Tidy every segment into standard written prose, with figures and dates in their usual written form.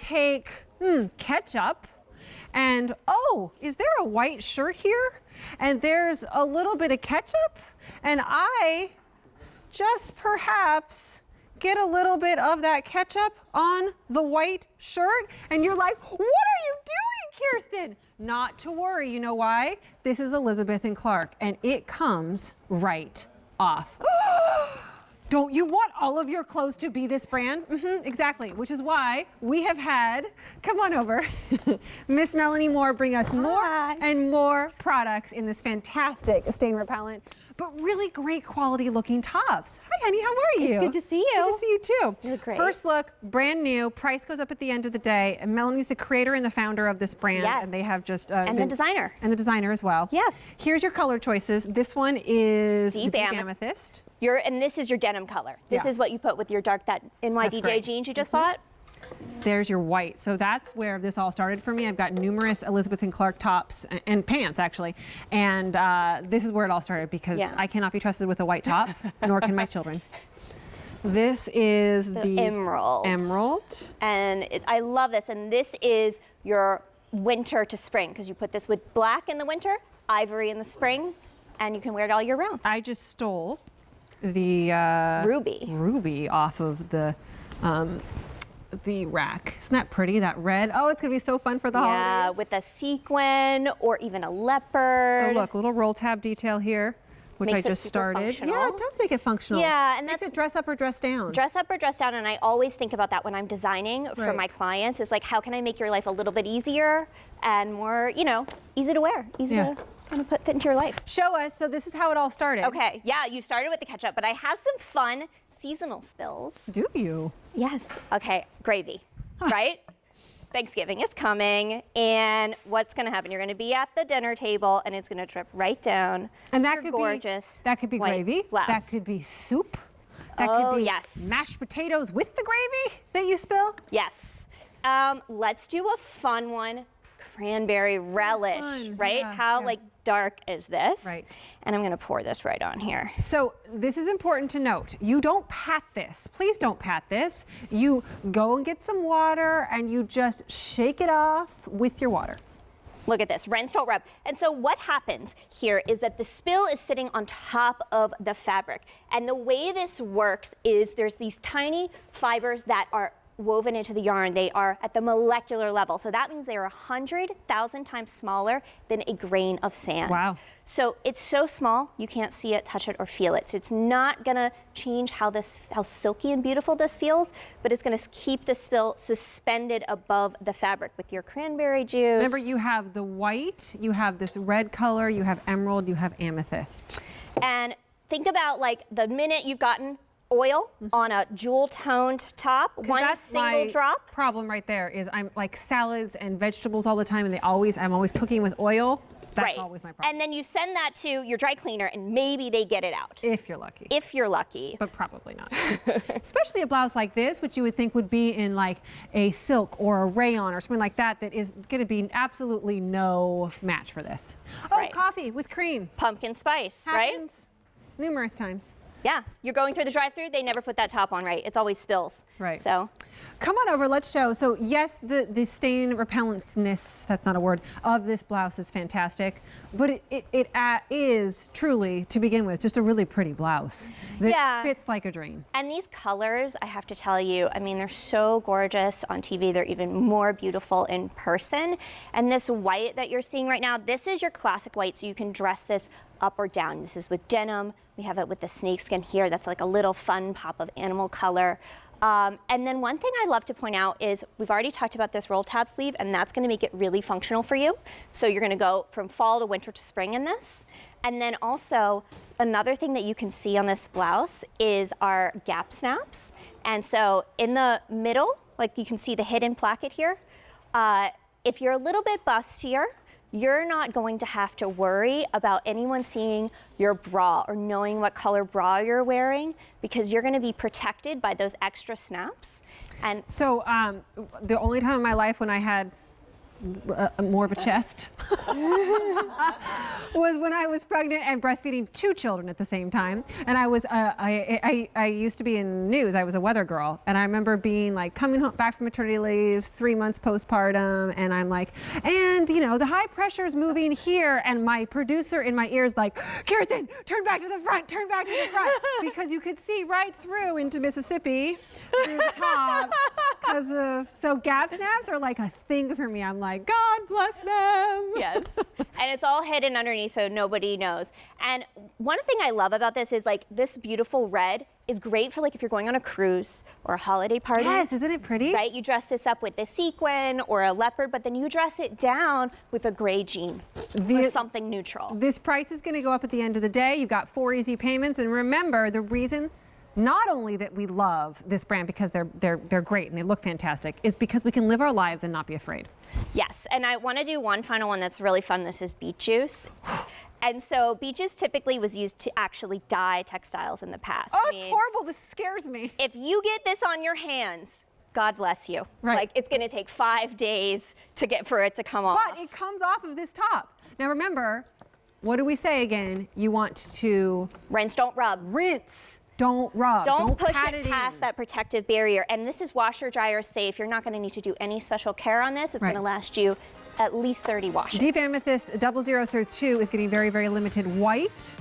take ketchup and, oh, is there a white shirt here? And there's a little bit of ketchup, and I just perhaps get a little bit of that ketchup on the white shirt, and you're like, what are you doing, Kirsten? Not to worry, you know why? This is Elizabeth and Clarke, and it comes right off. Don't you want all of your clothes to be this brand? Exactly, which is why we have had, come on over, Miss Melanie Moore bring us more and more products in this fantastic stain repellent, but really great quality looking tops. Hi, honey, how are you? It's good to see you. Good to see you too. You look great. First look, brand new, price goes up at the end of the day. And Melanie's the creator and the founder of this brand. Yes. And they have just... and the designer. And the designer as well. Yes. Here's your color choices. This one is Deep the Deep Amethyst. And this is your denim color. This is what you put with your that NYDJ jeans you just bought. There's your white. So that's where this all started for me. I've got numerous Elizabeth and Clarke tops and pants, actually. And this is where it all started because I cannot be trusted with a white top, nor can my children. This is the emerald. Emerald. And I love this. And this is your winter to spring because you put this with black in the winter, ivory in the spring, and you can wear it all year round. I just stole the ruby off of the rack. Isn't that pretty, that red? Oh, it's gonna be so fun for the holidays. Yeah, with a sequin or even a leopard. So look, little roll tab detail here, which I just started. Functional. Yeah, it does make it functional. Yeah, and makes that's it dress up or dress down. Dress up or dress down, and I always think about that when I'm designing for my clients. It's like, how can I make your life a little bit easier and more, easy to wear, easy to kind of fit into your life. Show us. So this is how it all started. Okay, yeah, you started with the ketchup, but I have some fun seasonal spills. Do you? Yes. Okay, gravy, right? Thanksgiving is coming, and what's going to happen? You're going to be at the dinner table, and it's going to drip right down. And that could gorgeous. That could be gravy. Blouse. That could be soup. That could be mashed potatoes with the gravy that you spill. Yes. Let's do a fun one. Cranberry relish, right? Yeah, How dark is this? Right. And I'm gonna pour this right on here. So this is important to note. You don't pat this. Please don't pat this. You go and get some water and you just shake it off with your water. Look at this, rinse, don't rub. And so what happens here is that the spill is sitting on top of the fabric. And the way this works is there's these tiny fibers that are woven into the yarn. They are at the molecular level. So that means they are 100,000 times smaller than a grain of sand. Wow. So it's so small, you can't see it, touch it, or feel it. So it's not gonna change how silky and beautiful this feels, but it's gonna keep the spill suspended above the fabric with your cranberry juice. Remember, you have the white, you have this red color, you have emerald, you have amethyst. And think about the minute you've gotten oil on a jewel toned top, one single drop. Problem right there is I'm like salads and vegetables all the time, and I'm always cooking with oil. That's always my problem. And then you send that to your dry cleaner, and maybe they get it out. If you're lucky. If you're lucky. But probably not. Especially a blouse like this, which you would think would be in like a silk or a rayon or something like that, that is going to be absolutely no match for this. Oh, coffee with cream. Pumpkin spice, Happens numerous times. Yeah, you're going through the drive-thru, they never put that top on right. It's always spills. Right. So come on over, let's show. So yes, the stain repellentness, that's not a word, of this blouse is fantastic, but it is truly, to begin with, just a really pretty blouse that fits like a dream. And these colors, I have to tell you, I mean, they're so gorgeous on TV. They're even more beautiful in person. And this white that you're seeing right now, this is your classic white, so you can dress this up or down. This is with denim. We have it with the snakeskin here. That's like a little fun pop of animal color. And then one thing I love to point out is we've already talked about this roll tab sleeve, and that's gonna make it really functional for you. So you're gonna go from fall to winter to spring in this. And then also another thing that you can see on this blouse is our gap snaps. And so in the middle, like you can see the hidden placket here. If you're a little bit bustier, you're not going to have to worry about anyone seeing your bra or knowing what color bra you're wearing, because you're going to be protected by those extra snaps. And so the only time in my life when I had more of a chest was when I was pregnant and breastfeeding 2 children at the same time. And I was, I used to be in news. I was a weather girl. And I remember being like coming home back from maternity leave, 3 months postpartum. And I'm like, and you know, the high pressure is moving here. And my producer in my ears like, Kirsten, turn back to the front, turn back to the front. Because you could see right through into Mississippi through the top. So gap snaps are like a thing for me. I'm like, God bless them. Yes. And it's all hidden underneath so nobody knows. And one thing I love about this is like this beautiful red is great for like if you're going on a cruise or a holiday party. Yes, isn't it pretty? Right? You dress this up with the sequin or a leopard, but then you dress it down with a gray jean or something neutral. This price is going to go up at the end of the day. You've got 4 easy payments. And remember, the reason not only that we love this brand because they're great and they look fantastic, is because we can live our lives and not be afraid. Yes, and I want to do one final one that's really fun. This is beet juice. And so beet juice typically was used to actually dye textiles in the past. Oh, it's horrible. This scares me. If you get this on your hands, God bless you. Right. Like it's going to take 5 days for it to come off. But it comes off of this top. Now remember, what do we say again? You want to rinse, don't rub. Rinse. Don't rub. Don't push pat it past that protective barrier. And this is washer dryer safe. You're not going to need to do any special care on this. It's going to last you at least 30 washes. Deep Amethyst 002 is getting very, very limited white.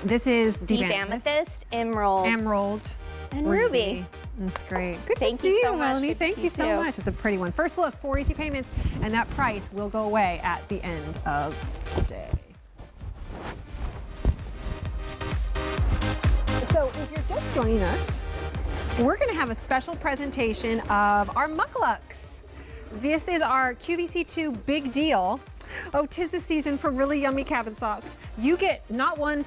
This is Deep Amethyst, Emerald, and Ruby. That's great. Good Thank to see you so much. Melanie. Thank you so much. It's a pretty one. First look, 4 easy payments, and that price will go away at the end of the day. So if you're just joining us, we're going to have a special presentation of our mucklucks. This is our QVC2 big deal. Oh, 'tis the season for really yummy cabin socks. You get not one